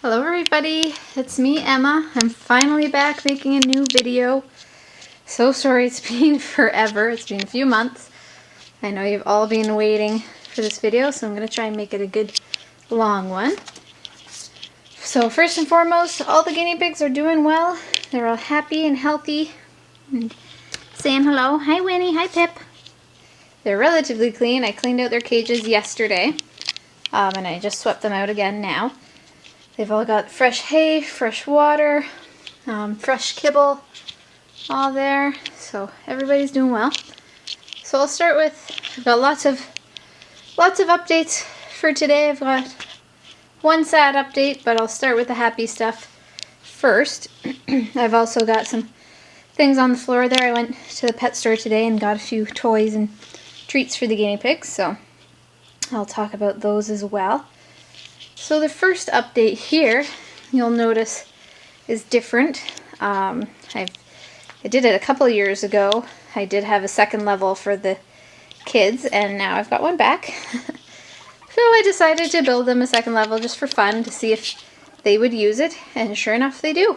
Hello everybody, it's me Emma. I'm finally back making a new video. So sorry it's been forever, it's been a few months. I know you've all been waiting for this video, so I'm going to try and make it a good long one. So first and foremost, all the guinea pigs are doing well. They're all happy and healthy and saying hello. Hi Winnie, hi Pip. They're relatively clean. I cleaned out their cages yesterday and I just swept them out again now. They've all got fresh hay, fresh water, fresh kibble, all there. So everybody's doing well. So I'll start with, I've got lots of updates for today. I've got one sad update, but I'll start with the happy stuff first. I've also got some things on the floor there. I went to the pet store today and got a few toys and treats for the guinea pigs, so I'll talk about those as well. So the first update here, you'll notice, is different. I did it a couple of years ago. I did have a second level for the kids, and now I've got one back. So I decided to build them a second level just for fun to see if they would use it, and sure enough they do.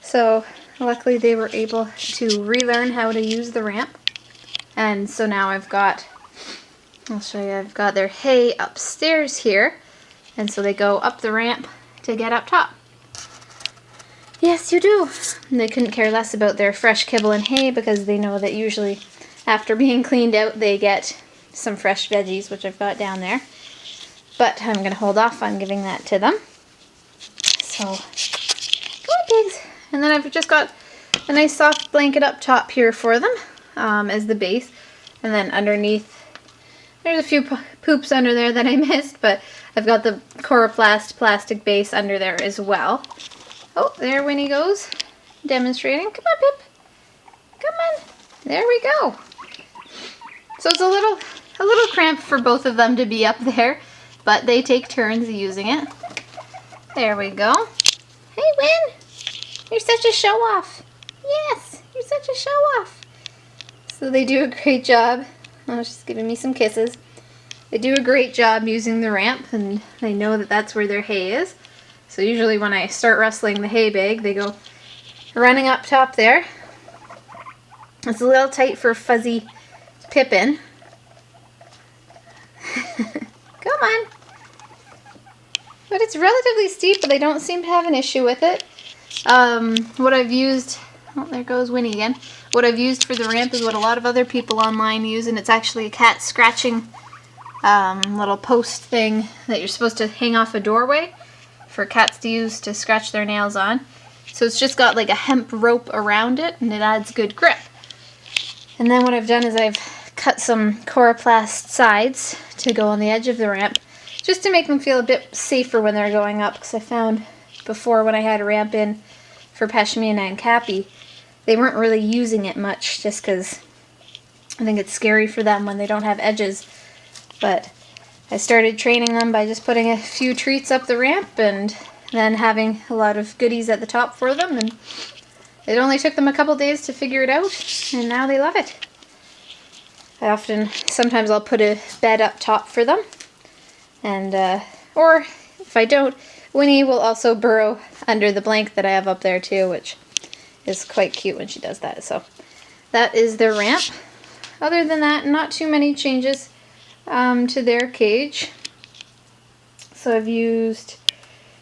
So luckily they were able to relearn how to use the ramp. And so now I've got, I'll show you, I've got their hay upstairs here. And so they go up the ramp to get up top. Yes, you do. And they couldn't care less about their fresh kibble and hay because they know that usually after being cleaned out they get some fresh veggies, which I've got down there. But I'm going to hold off on giving that to them. So, come on pigs. And then I've just got a nice soft blanket up top here for them as the base. And then underneath, there's a few poops under there that I missed, but I've got the Coroplast plastic base under there as well. Oh, there Winnie goes, demonstrating. Come on, Pip. Come on. There we go. So it's a little cramped for both of them to be up there, but they take turns using it. There we go. Hey, Win. You're such a show-off. Yes, you're such a show-off. So they do a great job. Oh, she's giving me some kisses. They do a great job using the ramp, and they know that that's where their hay is. So usually when I start rustling the hay bag, they go running up top there. It's a little tight for fuzzy Pippin. Come on. But it's relatively steep, but they don't seem to have an issue with it. What I've used, oh, there goes Winnie again. What I've used for the ramp is what a lot of other people online use, and it's actually a cat scratching little post thing that you're supposed to hang off a doorway for cats to use to scratch their nails on. So it's just got like a hemp rope around it, and it adds good grip. And then what I've done is I've cut some Coroplast sides to go on the edge of the ramp, just to make them feel a bit safer when they're going up, because I found before when I had a ramp in for Pashmina and Cappy, they weren't really using it much just because I think it's scary for them when they don't have edges. But I started training them by just putting a few treats up the ramp and then having a lot of goodies at the top for them. And it only took them a couple days to figure it out, and now they love it. Sometimes I'll put a bed up top for them. And, or if I don't, Winnie will also burrow under the blanket that I have up there too, which is quite cute when she does that. So that is their ramp. Other than that, not too many changes to their cage. So I've used,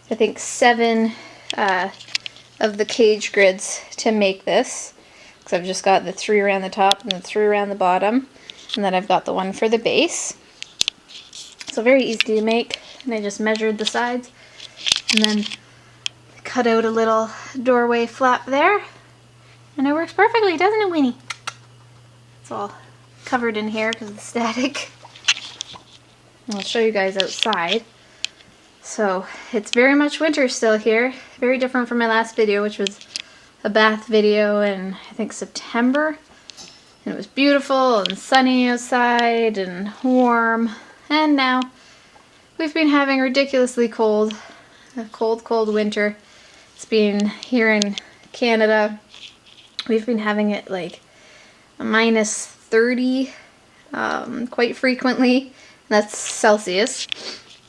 I think, 7 of the cage grids to make this, because I've just got the 3 around the top and the 3 around the bottom, and then I've got the one for the base. So very easy to make, and I just measured the sides and then cut out a little doorway flap there, and it works perfectly, doesn't it, Winnie? It's all covered in here because of the static. And I'll show you guys outside. So it's very much winter still here, very different from my last video, which was a bath video in I think September, and it was beautiful and sunny outside and warm. And now we've been having ridiculously cold, a cold winter. It's been here in Canada, we've been having it like a -30 quite frequently. And that's Celsius,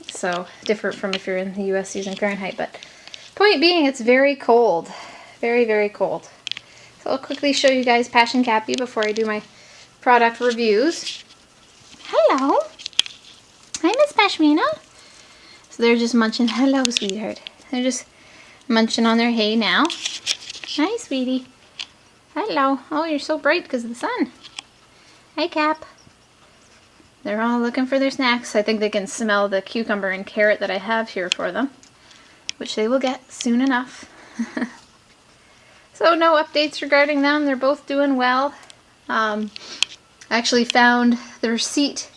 so different from if you're in the US using Fahrenheit, but Point being, it's very cold. Very, very cold. So I'll quickly show you guys Passion Cappy before I do my product reviews. Hello. Hi, Miss Pashmina. So they're just munching. Hello, sweetheart. They're just munching on their hay now. Hi, sweetie. Hello. Oh, you're so bright because of the sun. Hi, Cap. They're all looking for their snacks. I think they can smell the cucumber and carrot that I have here for them, which they will get soon enough. So no updates regarding them. They're both doing well. I actually found the receipt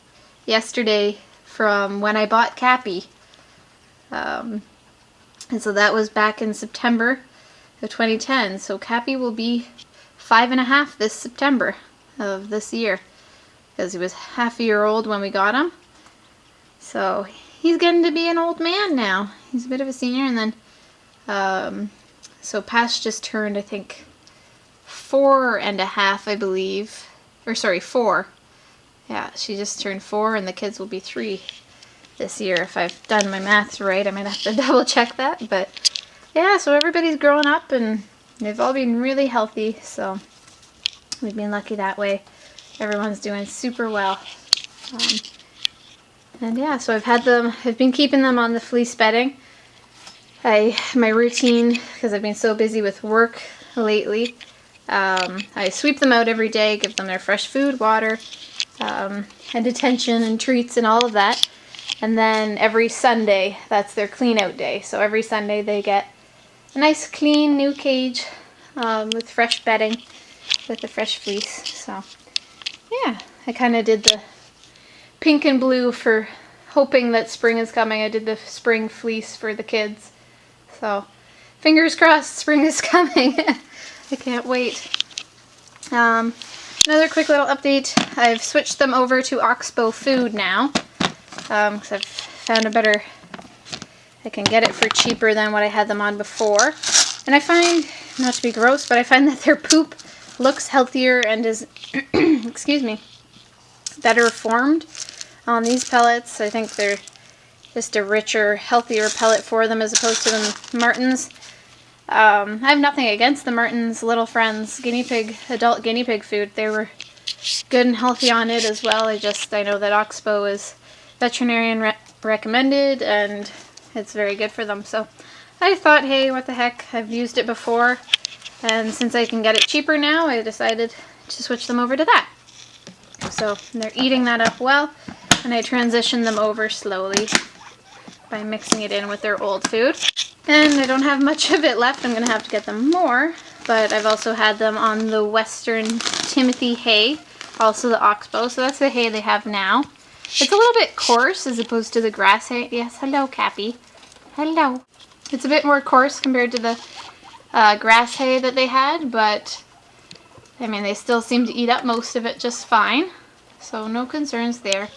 yesterday from when I bought Cappy. And so that was back in September of 2010. So Cappy will be 5.5 this September of this year, because he was half a year old when we got him. So he's getting to be an old man now. He's a bit of a senior. And then so Pash just turned, I think, 4.5, I believe. Or sorry, 4. Yeah, she just turned 4, and the kids will be 3 this year. If I've done my maths right, I might have to double check that. But yeah, so everybody's growing up, and they've all been really healthy. So we've been lucky that way. Everyone's doing super well. And yeah, so I've been keeping them on the fleece bedding. My routine, because I've been so busy with work lately, I sweep them out every day, give them their fresh food, water, and attention and treats and all of that. And then every Sunday, that's their clean out day. So every Sunday they get a nice clean new cage with fresh bedding, with the fresh fleece. So yeah, I kind of did the pink and blue for hoping that spring is coming. I did the spring fleece for the kids. So fingers crossed spring is coming. I can't wait. Another quick little update. I've switched them over to Oxbow food now. Because I've found I can get it for cheaper than what I had them on before. And I find, not to be gross, but I find that their poop looks healthier and is, excuse me, better formed on these pellets. I think they're just a richer, healthier pellet for them as opposed to the Martens. I have nothing against the Martens Little Friends adult guinea pig food. They were good and healthy on it as well. I know that Oxbow is veterinarian recommended, and it's very good for them. So I thought, hey, what the heck, I've used it before, and since I can get it cheaper now, I decided to switch them over to that. So they're eating that up well, and I transitioned them over slowly by mixing it in with their old food. And I don't have much of it left. I'm going to have to get them more, but I've also had them on the Western Timothy hay, also the Oxbow, so that's the hay they have now. It's a little bit coarse as opposed to the grass hay. Yes, hello, Cappy. Hello. It's a bit more coarse compared to the grass hay that they had, but I mean, they still seem to eat up most of it just fine, so no concerns there.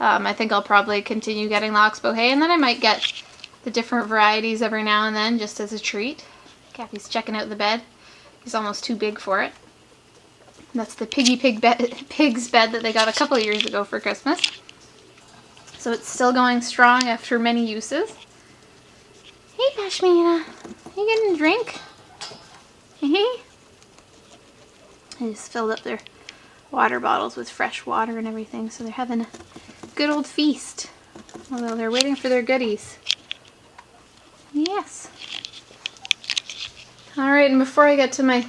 I think I'll probably continue getting the Oxbow hay, and then I might get the different varieties every now and then just as a treat. Cappy's checking out the bed. He's almost too big for it. That's the pig's bed that they got a couple of years ago for Christmas. So it's still going strong after many uses. Hey, Pashmina, you getting a drink? Hey. I just filled up their water bottles with fresh water and everything, so they're having a good old feast. Although they're waiting for their goodies. Yes. Alright, and before I get to my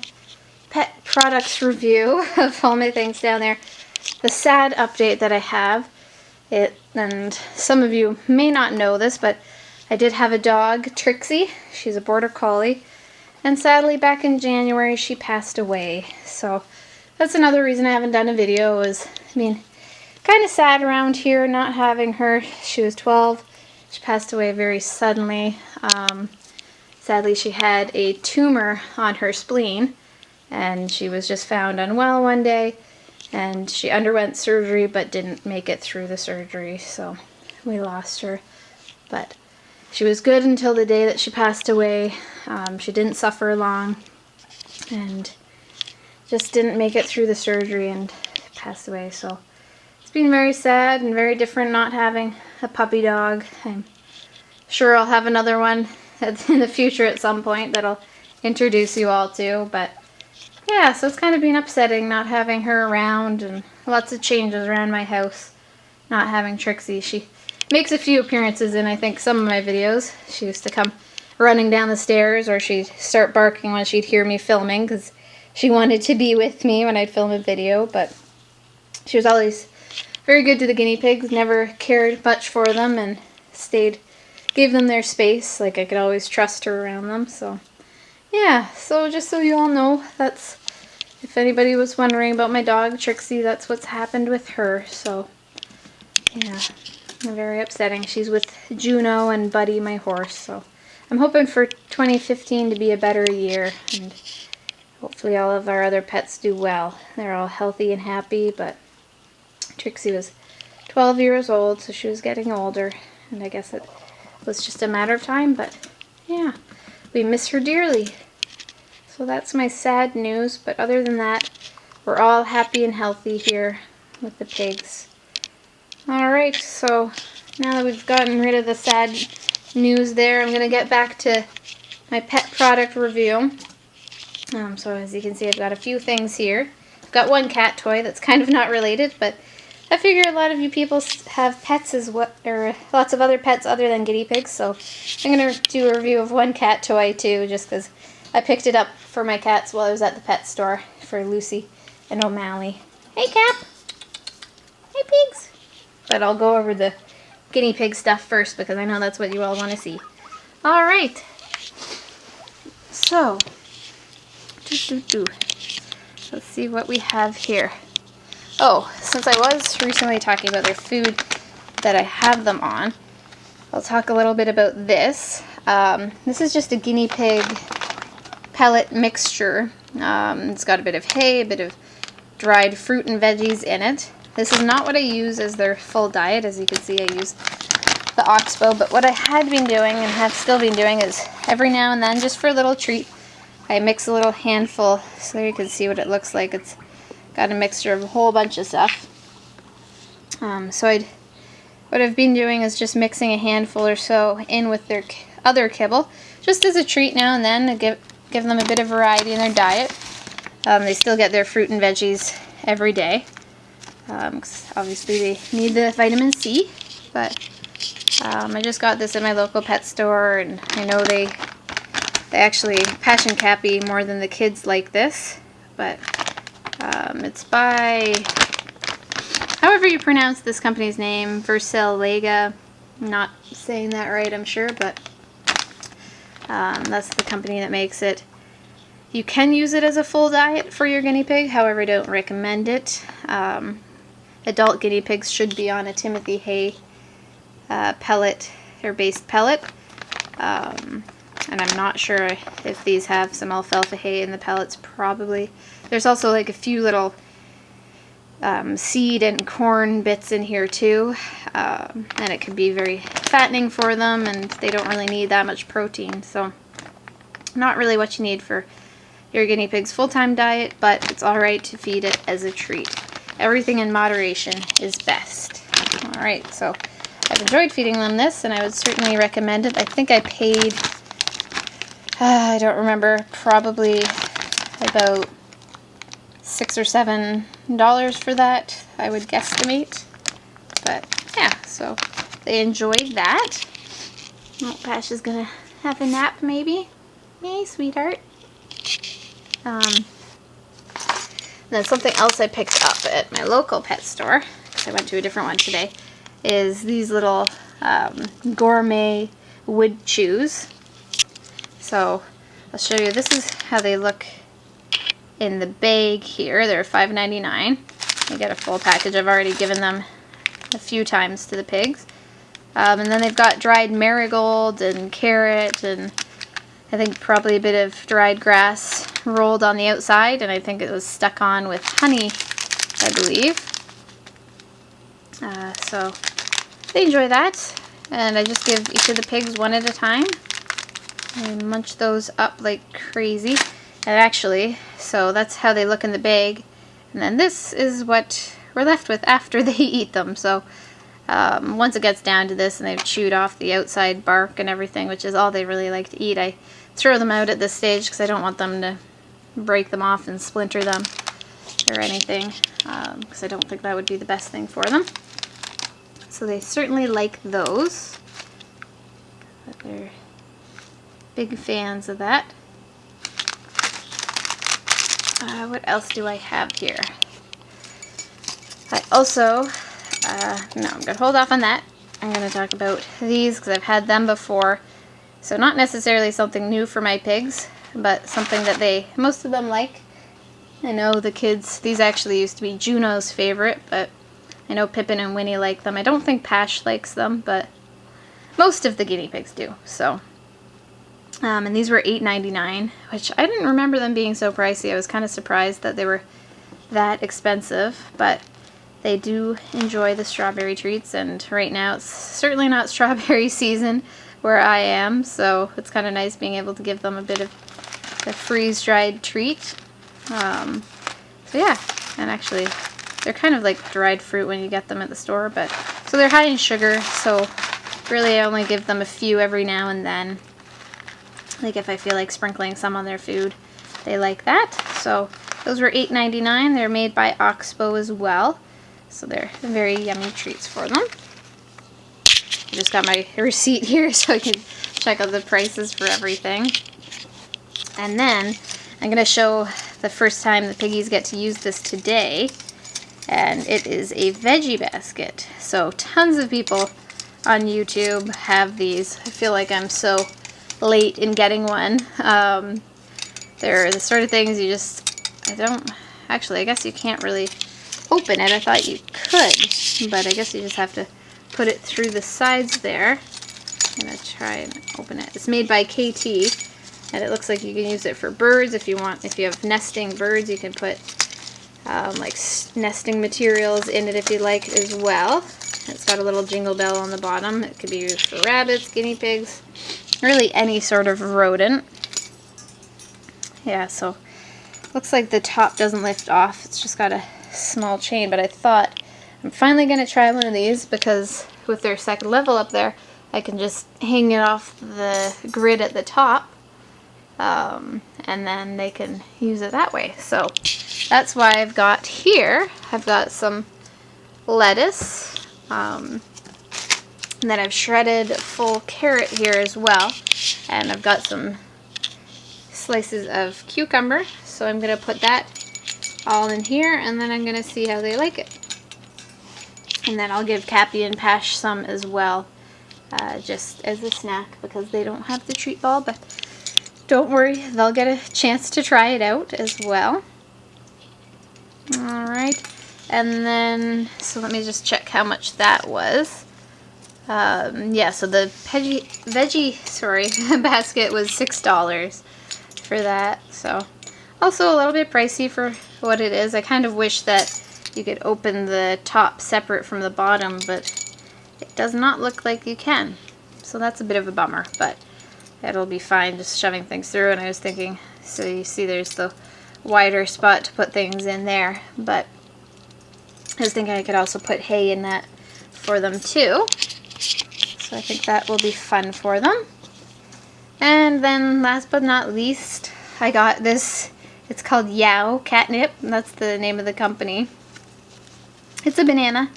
pet products review of all my things down there, the sad update that I have, and some of you may not know this, but I did have a dog, Trixie. She's a border collie, and sadly back in January she passed away. So that's another reason I haven't done a video. Kind of sad around here not having her. She was 12. She passed away very suddenly. Sadly, she had a tumor on her spleen, and she was just found unwell one day, and she underwent surgery but didn't make it through the surgery, so we lost her. But she was good until the day that she passed away. She didn't suffer long, and just didn't make it through the surgery and passed away. So it's been very sad and very different not having a puppy dog. I'm sure I'll have another one in the future at some point that I'll introduce you all to. But yeah, so it's kind of been upsetting not having her around, and lots of changes around my house not having Trixie. She makes a few appearances in, I think, some of my videos. She used to come running down the stairs, or she'd start barking when she'd hear me filming because she wanted to be with me when I'd film a video. But she was always very good to the guinea pigs, never cared much for them, and gave them their space. Like, I could always trust her around them. So yeah, so just so you all know, that's, if anybody was wondering about my dog Trixie, that's what's happened with her. So yeah, very upsetting. She's with Juno and Buddy, my horse. So I'm hoping for 2015 to be a better year, and hopefully all of our other pets do well. They're all healthy and happy, but Trixie was 12 years old, so she was getting older, and I guess it was just a matter of time. But yeah, we miss her dearly. So that's my sad news, but other than that, we're all happy and healthy here with the pigs. Alright, so now that we've gotten rid of the sad news there, I'm going to get back to my pet product review. So as you can see, I've got a few things here. I've got one cat toy that's kind of not related, but I figure a lot of you people have pets or lots of other pets other than guinea pigs, so I'm going to do a review of one cat toy too, just because I picked it up for my cats while I was at the pet store for Lucy and O'Malley. Hey, Cap! Hey, pigs! But I'll go over the guinea pig stuff first because I know that's what you all want to see. Alright. So, let's see what we have here. Oh, since I was recently talking about their food that I have them on, I'll talk a little bit about this. This is just a guinea pig pellet mixture. It's got a bit of hay, a bit of dried fruit and veggies in it. This is not what I use as their full diet. As you can see, I use the Oxbow, but what I had been doing and have still been doing is every now and then, just for a little treat, I mix a little handful, so there you can see what it looks like. It's got a mixture of a whole bunch of stuff. What I've been doing is just mixing a handful or so in with their other kibble, just as a treat now and then, to give them a bit of variety in their diet. They still get their fruit and veggies every day, because obviously they need the vitamin C. But I just got this at my local pet store, and I know they actually passion Cappy more than the kids like this, but it's by, however you pronounce this company's name, Versailles. I'm not saying that right, I'm sure, but that's the company that makes it. You can use it as a full diet for your guinea pig, however I don't recommend it. Adult guinea pigs should be on a Timothy hay pellet or based pellet. And I'm not sure if these have some alfalfa hay in the pellets. Probably. There's also like a few little seed and corn bits in here too, and it can be very fattening for them, and they don't really need that much protein, so not really what you need for your guinea pig's full-time diet, but it's alright to feed it as a treat. Everything in moderation is best. Alright, so I've enjoyed feeding them this, and I would certainly recommend it. I think I paid, I don't remember, probably about $6 or $7 for that, I would guesstimate. But yeah, so they enjoyed that. Oh, Pash is gonna have a nap maybe. Yay, sweetheart. Then something else I picked up at my local pet store, because I went to a different one today, is these little gourmet wood chews. So I'll show you, this is how they look in the bag here. They're $5.99. You get a full package. I've already given them a few times to the pigs. And then they've got dried marigold and carrot, and I think probably a bit of dried grass rolled on the outside, and I think it was stuck on with honey, I believe. So they enjoy that, and I just give each of the pigs one at a time. I munch those up like crazy. And actually, so that's how they look in the bag, and then this is what we're left with after they eat them. So Once it gets down to this and they've chewed off the outside bark and everything, which is all they really like to eat, I throw them out at this stage because I don't want them to break them off and splinter them or anything, because I don't think that would be the best thing for them. So they certainly like those. But they're big fans of that. What else do I have here? I also, no, I'm going to hold off on that. I'm going to talk about these because I've had them before. So not necessarily something new for my pigs, but something that most of them like. I know the kids, these actually used to be Juno's favorite, but I know Pippin and Winnie like them. I don't think Pash likes them, but most of the guinea pigs do. So, and these were $8.99, which I didn't remember them being so pricey. I was kind of surprised that they were that expensive, but they do enjoy the strawberry treats, and right now it's certainly not strawberry season where I am, so it's kind of nice being able to give them a bit of the freeze-dried treat. So yeah, and actually they're kind of like dried fruit when you get them at the store, but so they're high in sugar, so really I only give them a few every now and then. Like if I feel like sprinkling some on their food, they like that. So those were $8.99. They're made by Oxbow as well, so they're very yummy treats for them. I just got my receipt here so I can check out the prices for everything. And then I'm going to show the first time the piggies get to use this today, and it is a veggie basket. So tons of people on YouTube have these. I feel like I'm so late in getting one. They're the sort of things you just, I guess you can't really open it. I thought you could, but I guess you just have to put it through the sides there. I'm going to try and open it. It's made by KT, and it looks like you can use it for birds if you want. If you have nesting birds, you can put like nesting materials in it if you like as well. It's got a little jingle bell on the bottom. It could be used for rabbits, guinea pigs, really any sort of rodent. Yeah, so looks like the top doesn't lift off. It's just got a small chain, but I thought I'm finally going to try one of these because with their second level up there, I can just hang it off the grid at the top, and then they can use it that way. So that's why I've got here, I've got some lettuce, and then I've shredded full carrot here as well, and I've got some slices of cucumber, so I'm going to put that all in here, and then I'm going to see how they like it. And then I'll give Cappy and Pash some as well, just as a snack because they don't have the treat ball, but don't worry, they'll get a chance to try it out as well. Alright, and then, so let me just check how much that was. Yeah, so the veggie basket was $6 for that, so also a little bit pricey for what it is. I kind of wish that you could open the top separate from the bottom, but it does not look like you can, so that's a bit of a bummer, but it'll be fine just shoving things through. And I was thinking, so you see there's the wider spot to put things in there, but I was thinking I could also put hay in that for them too, so I think that will be fun for them. And then last but not least, I got this. It's called Yow Catnip, and that's the name of the company. It's a banana.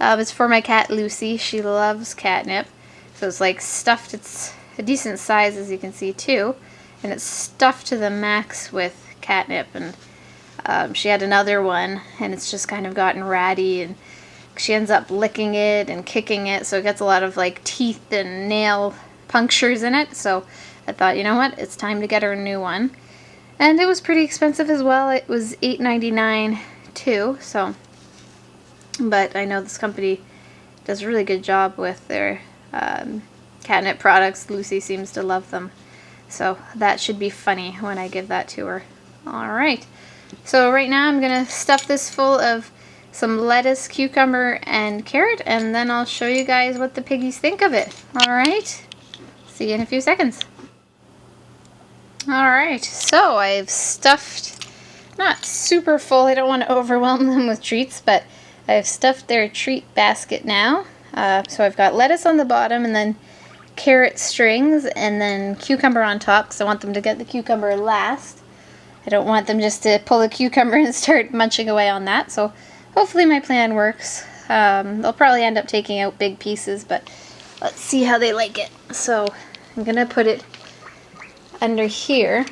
It's for my cat Lucy. She loves catnip. So it's like stuffed. It's a decent size, as you can see too, and it's stuffed to the max with catnip. And she had another one, and it's just kind of gotten ratty, and she ends up licking it and kicking it, so it gets a lot of like teeth and nail punctures in it. So I thought, you know what, it's time to get her a new one. And it was pretty expensive as well. It was $8.99 too, so, but I know this company does a really good job with their catnip products. Lucy seems to love them, so that should be funny when I give that to her. Alright, so right now I'm going to stuff this full of some lettuce, cucumber, and carrot, and then I'll show you guys what the piggies think of it. Alright, see you in a few seconds. Alright, so I've stuffed, not super full, I don't want to overwhelm them with treats, but I've stuffed their treat basket now. So I've got lettuce on the bottom and then carrot strings and then cucumber on top because I want them to get the cucumber last. I don't want them just to pull a cucumber and start munching away on that, so hopefully my plan works. They'll probably end up taking out big pieces, but let's see how they like it. So I'm going to put it under here.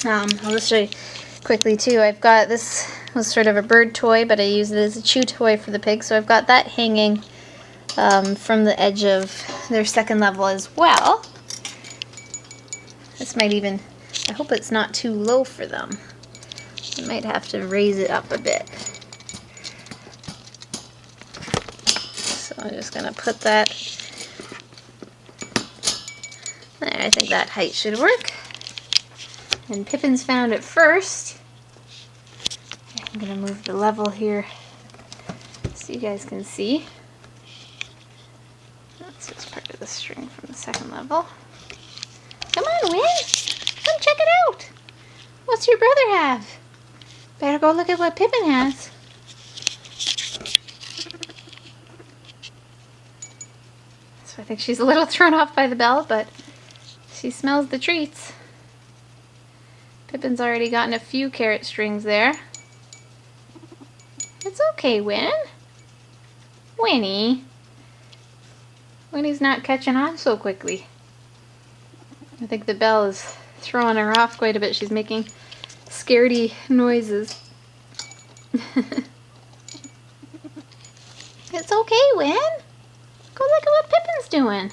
I'll just show you quickly too. I've got, this was sort of a bird toy, but I use it as a chew toy for the pig, so I've got that hanging from the edge of their second level as well. This might even, I hope it's not too low for them. I might have to raise it up a bit. So I'm just going to put that there. I think that height should work. And Pippin's found it first. I'm going to move the level here so you guys can see. That's just part of the string from the second level. Come on, Win! Come check it out! What's your brother have? Better go look at what Pippin has. So I think she's a little thrown off by the bell, but she smells the treats. Pippin's already gotten a few carrot strings there. It's okay, Win. Winnie. Winnie's not catching on so quickly. I think the bell is throwing her off quite a bit. She's making scaredy noises. It's okay, Win. Go look at what Pippin's doing.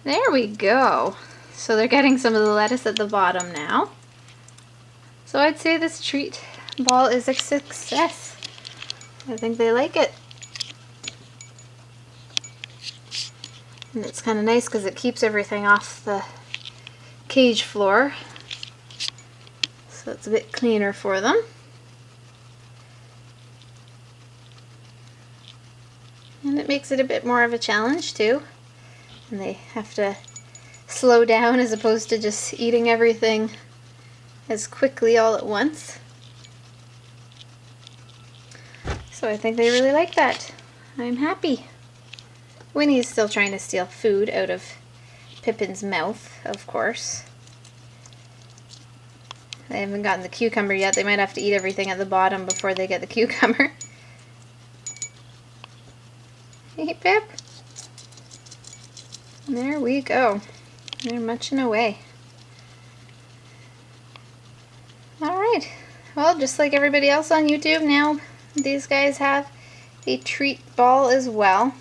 There we go. So they're getting some of the lettuce at the bottom now. So I'd say this treat ball is a success. I think they like it. And it's kind of nice because it keeps everything off the cage floor. So it's a bit cleaner for them. And it makes it a bit more of a challenge too. And they have to slow down as opposed to just eating everything as quickly all at once. So I think they really like that. I'm happy. Winnie's still trying to steal food out of Pippin's mouth, of course. They haven't gotten the cucumber yet. They might have to eat everything at the bottom before they get the cucumber. Hey, Pip. There we go. They're munching away. Alright. Well, just like everybody else on YouTube, now these guys have a treat ball as well.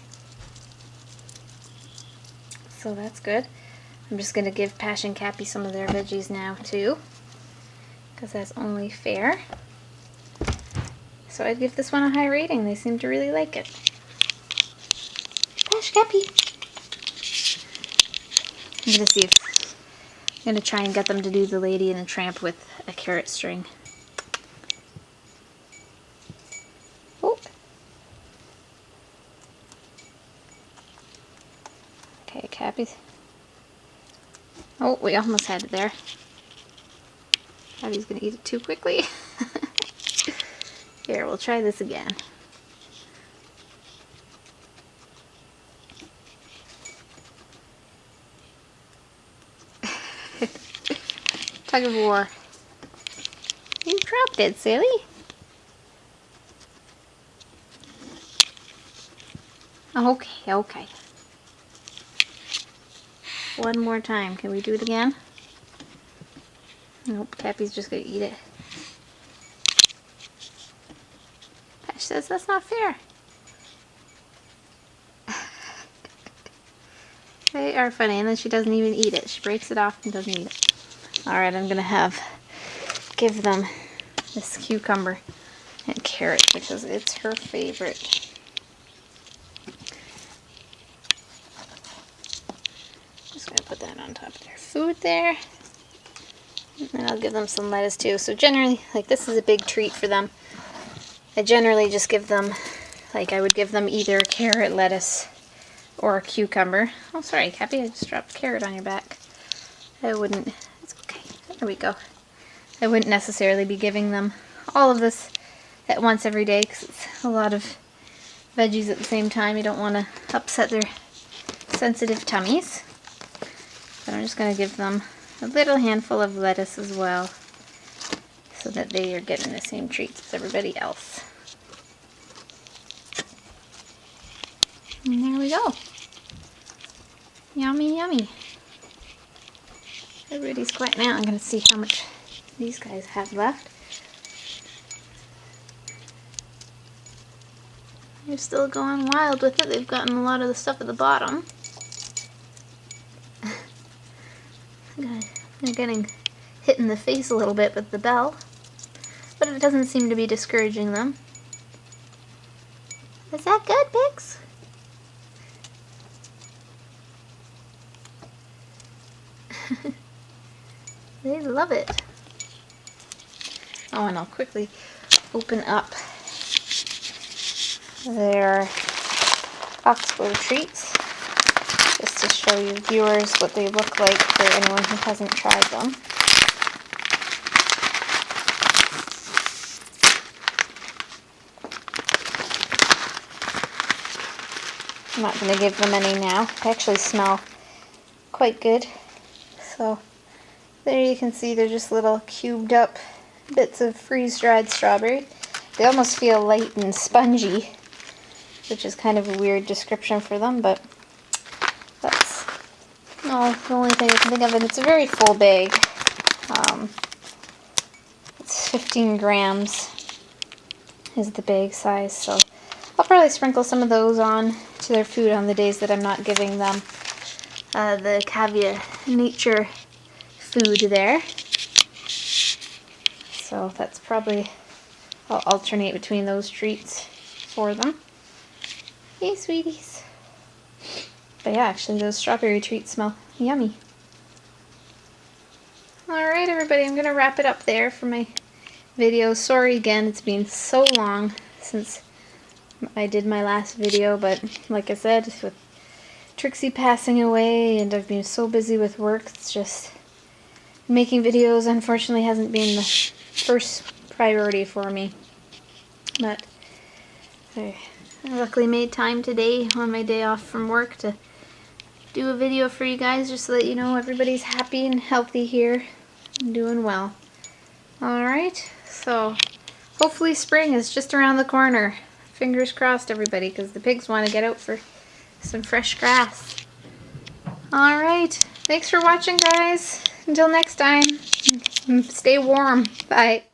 So that's good. I'm just going to give Pash and Cappy some of their veggies now too, because that's only fair. So I'd give this one a high rating. They seem to really like it. Pash, Cappy. I'm going to see if I'm going to try and get them to do the Lady and the Tramp with a carrot string. Oh. Okay, Cappy's. Oh, we almost had it there. Cappy's going to eat it too quickly. Here, we'll try this again. Tug of war. You dropped it, silly. Okay, okay. One more time. Can we do it again? Nope, Cappy's just gonna eat it. Pash says that's not fair. They are funny, and then she doesn't even eat it. She breaks it off and doesn't eat it. Alright, I'm gonna give them this cucumber and carrot because it's her favorite. Just gonna put that on top of their food there. And I'll give them some lettuce too. So generally, like, this is a big treat for them. I generally just give them, like, I would give them either carrot, lettuce, or a cucumber. Oh, sorry, Cappy, I just dropped a carrot on your back. I wouldn't, it's okay. There we go. I wouldn't necessarily be giving them all of this at once every day because it's a lot of veggies at the same time. You don't want to upset their sensitive tummies. But I'm just going to give them a little handful of lettuce as well, so that they are getting the same treats as everybody else. And there we go. Yummy, yummy. Everybody's quiet now. I'm going to see how much these guys have left. They're still going wild with it. They've gotten a lot of the stuff at the bottom. They're getting hit in the face a little bit with the bell, but it doesn't seem to be discouraging them. Is that good, pigs? They love it. Oh, and I'll quickly open up their Oxbow treats, just to show you viewers what they look like for anyone who hasn't tried them. I'm not going to give them any now. They actually smell quite good. So there you can see they're just little cubed up bits of freeze-dried strawberry. They almost feel light and spongy, which is kind of a weird description for them, but that's the only thing I can think of. And it's a very full bag. It's 15 grams is the bag size, so I'll probably sprinkle some of those on to their food on the days that I'm not giving them the Cavia Nature food there. So that's probably, I'll alternate between those treats for them. Hey, sweeties. But yeah, actually those strawberry treats smell yummy. Alright everybody, I'm going to wrap it up there for my video. Sorry again, it's been so long since I did my last video, but like I said, with Trixie passing away and I've been so busy with work, it's just making videos unfortunately hasn't been the first priority for me. But I luckily made time today on my day off from work to do a video for you guys, just so that you know everybody's happy and healthy here and doing well. Alright, so hopefully spring is just around the corner. Fingers crossed everybody, because the pigs want to get out for some fresh grass. Alright, thanks for watching guys. Until next time, stay warm. Bye.